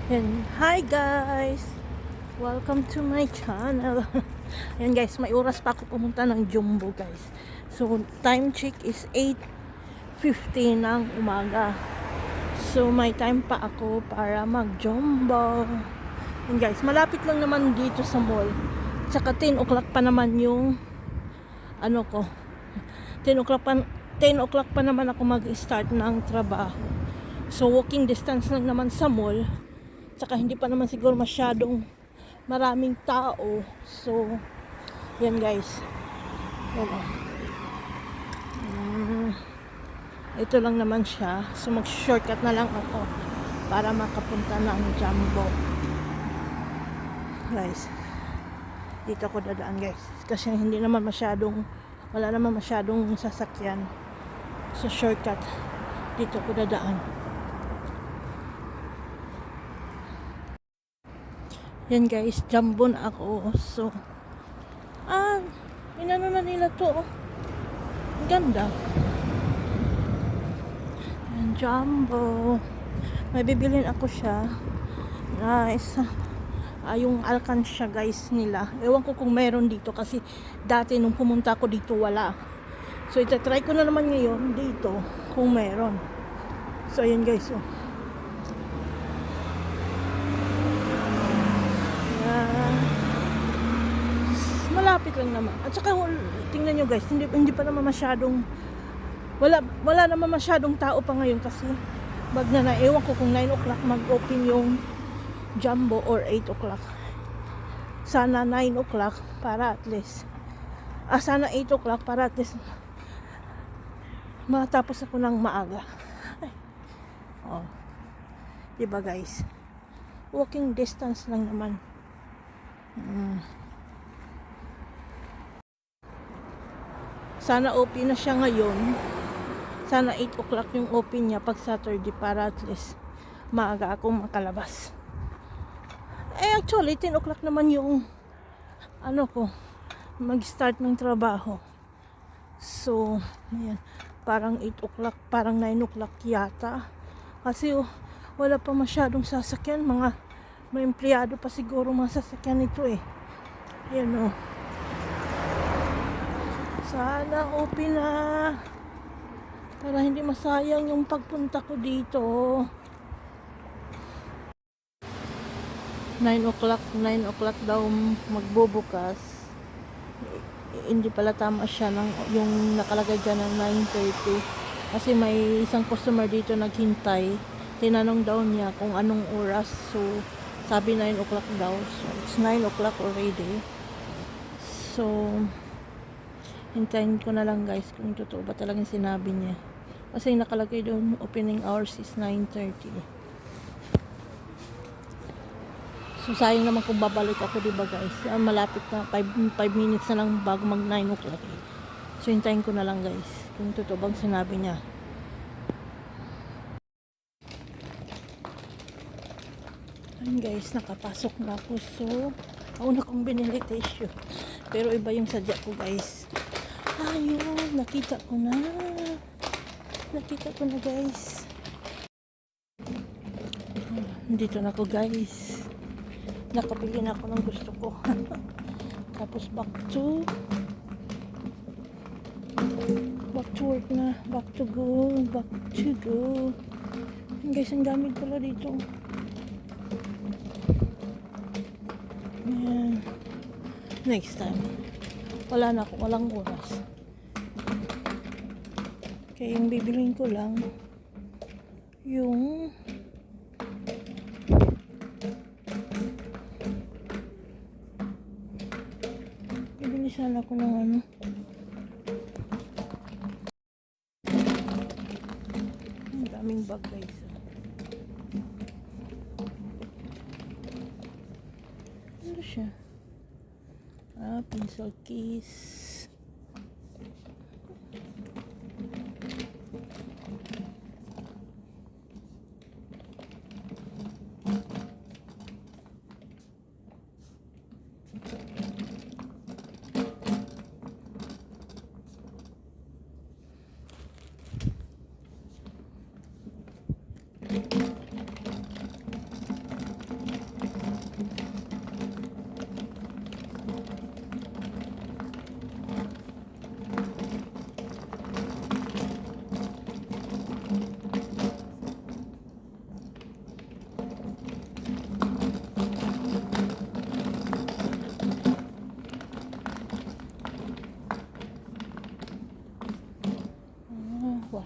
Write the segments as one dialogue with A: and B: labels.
A: And hi guys! Welcome to my channel. Ayan guys, may oras pa ako pumunta ng Jumbo guys. So time check is 8:50 ng umaga. So may time pa ako para mag Jumbo. Ayan guys, malapit lang naman dito sa mall. Tsaka 10 o'clock pa naman yung ano ko. 10 o'clock pa 10 o'clock pa naman ako mag-start ng trabaho. So walking distance lang naman sa mall. Tsaka hindi pa naman siguro masyadong maraming tao. So, yan guys. Yan o. Ito lang naman siya. So, mag-shortcut na lang ako para makapunta ng Jumbo. Guys. Dito ako dadaan guys. Kasi hindi naman masyadong, wala naman masyadong sasakyan. So, shortcut. Dito ako dadaan. Yan guys, Jumbo na ako. So, inano na nila to. Ang ganda. Yan, Jumbo. May bibilin ako siya. Guys, yung alkansya guys nila. Ewan ko kung meron dito kasi dati nung pumunta ako dito wala. So, itatry ko na naman ngayon dito kung meron. So, ayan guys, oh. Malapit lang naman. At saka tingnan nyo guys, hindi pa naman masyadong wala naman masyadong tao pa ngayon kasi ewan ko kung 9 o'clock mag-open yung Jumbo or 8 o'clock. Sana 9 o'clock para at least sana 8 o'clock para at least matapos ako ng maaga. Ay. Oh. Diba guys? Walking distance lang naman. Sana open na siya ngayon. Sana 8 o'clock yung open niya pag Saturday para at least maaga akong makalabas. Actually 10 o'clock naman yung mag-start ng trabaho. So, ayan, parang 8 o'clock, parang 9 o'clock yata. Kasi wala pa masyadong sasakyan, may empleyado pa siguro mga sasakyan ito eh. Ayan sana open na para hindi masayang yung pagpunta ko dito. 9 o'clock daw magbubukas. Hindi pala tama siya yung nakalagay dyan ng 9:30 kasi may isang customer dito naghintay. Tinanong daw niya kung anong oras, so sabi 9 o'clock daw. So it's 9 o'clock already. So hintayin ko na lang guys kung totoo ba talagang sinabi niya. Kasi nakalagay doon opening hours is 9:30. So sayang naman kung babalik ako, diba guys? Malapit na 5 minutes na lang bago mag 9 o'clock. So hintayin ko na lang guys kung totoo bang sinabi niya. Ayun guys, nakapasok na ako. So una kong binili tissue. Pero iba yung sadya ko guys. Ayun, nakita ko na guys. Dito na ako guys, nakabili na ako ng gusto ko. Tapos back to work na, back to go. And guys, ang gamit pala dito. Ayan. Next time walang oras. Kaya yung bibilin ko lang yung bibili sana ako ng ang daming bag guys. Ano siya? Pencil case.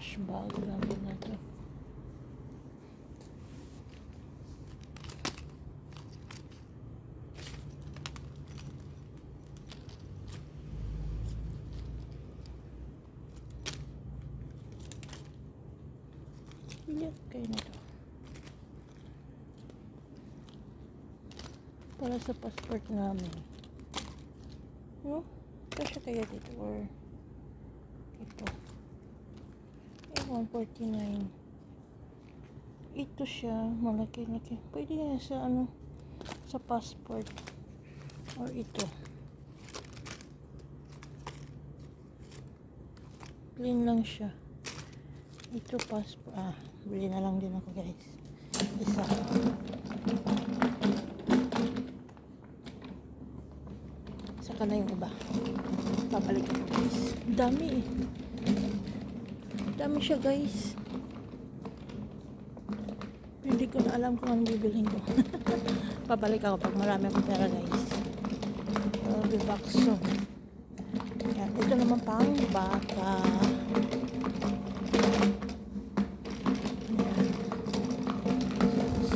A: cash bag. Gamit na to. Lihat kayo na to. Para sa passport namin. No? Kasi kaya dito or ito. 149. Ito siya, malaki-laki. Pwede nga sa ano, sa passport. Or ito. Plain lang siya. Ito passport. Bili na lang din ako guys. Isa. Saka na yung iba. Babalik ako guys. Dami eh. Dami siya guys. Hindi ko na alam kung anong bibilhin ko. Pabalik ako pag marami akong pera guys. I'll be back soon. Yan. Ito naman pang bata. Yan.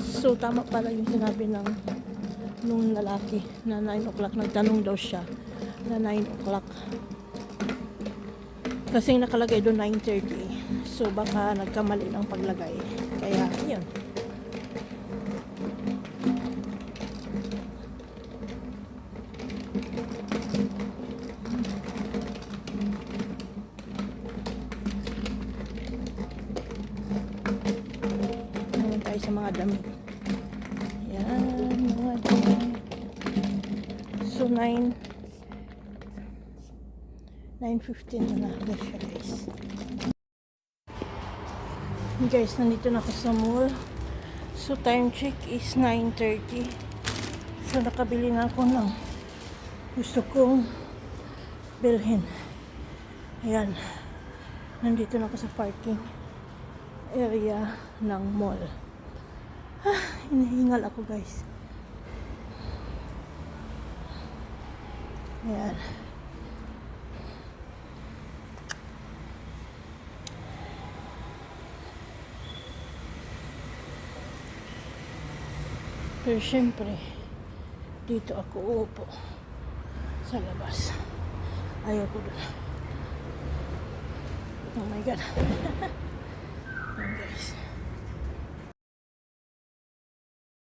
A: So tama pala yung sinabi ng nung lalaki na 9 o'clock. Nagtanong daw siya na 9 o'clock. Kasi nakalagay doon 9:30. So baka nagkamali ng paglagay. Kaya yun. Naman tayo sa mga damit. Yan, mga damit. So 9:15 na lang siya guys. Guys, nandito na ako sa mall. So time check is 9:30. So nakabili na ako ng gusto kong bilhin. Ayan. Nandito na ako sa parking area ng mall. Hinihingal ako guys. Ayan. Pero syempre, dito ako uupo sa labas. Ayaw ko dun. Oh my God.